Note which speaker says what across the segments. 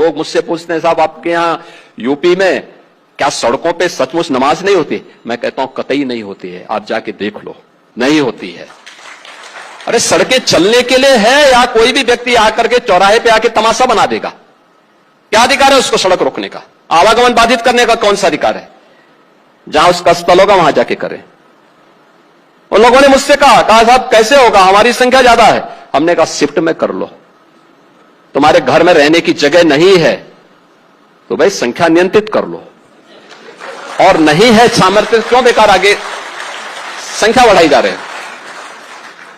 Speaker 1: लोग मुझसे पूछते हैं, साहब आपके यहां यूपी में क्या सड़कों पे सचमुच नमाज नहीं होती? मैं कहता हूं कतई नहीं होती है, आप जाके देख लो, नहीं होती है। अरे सड़कें चलने के लिए है या कोई भी व्यक्ति आकर के चौराहे पे आके तमाशा बना देगा? क्या अधिकार है उसको सड़क रोकने का? आवागमन बाधित करने का कौन सा अधिकार है? जहां उसका स्थल होगा वहां जाके करें। उन लोगों ने मुझसे कहा साहब कैसे होगा, हमारी संख्या ज्यादा है। हमने कहा शिफ्ट में कर लो, तुम्हारे घर में रहने की जगह नहीं है तो भाई संख्या नियंत्रित कर लो, और नहीं है सामर्थ्य क्यों बेकार आगे संख्या बढ़ाई जा रहे हैं।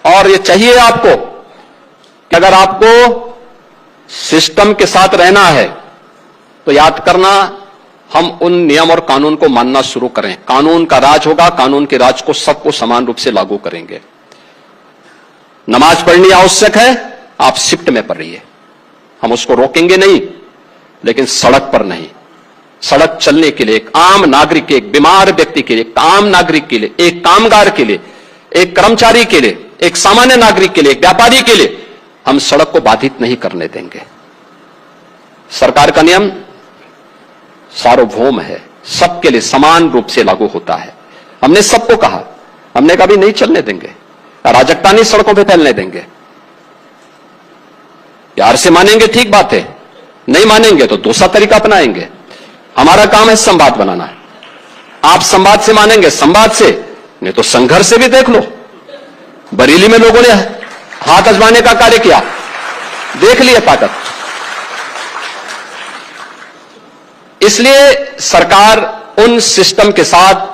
Speaker 1: और ये चाहिए आपको कि अगर आपको सिस्टम के साथ रहना है तो याद करना, हम उन नियम और कानून को मानना शुरू करें। कानून का राज होगा, कानून के राज को सबको समान रूप से लागू करेंगे। नमाज पढ़नी आवश्यक है, आप शिफ्ट में पढ़िए, हम उसको रोकेंगे नहीं, लेकिन सड़क पर नहीं। सड़क चलने के लिए एक आम नागरिक के, एक बीमार व्यक्ति के लिए, एक आम नागरिक के लिए, एक कामगार के लिए, एक कर्मचारी के लिए, एक सामान्य नागरिक के लिए, एक व्यापारी के लिए हम सड़क को बाधित नहीं करने देंगे। सरकार का नियम सार्वभौम है, सबके लिए समान रूप से लागू होता है। हमने सबको कहा, हमने कभी नहीं चलने देंगे, अराजकता नहीं सड़कों पे फैलने देंगे। प्यार से मानेंगे ठीक बात है, नहीं मानेंगे तो दूसरा तरीका अपनाएंगे। हमारा काम है संवाद बनाना। आप संवाद से मानेंगे, संवाद से, नहीं तो संघर्ष से भी देख लो। बरेली में लोगों ने हाथ आजमाने का कार्य किया, देख लिया ताकत। इसलिए सरकार उन सिस्टम के साथ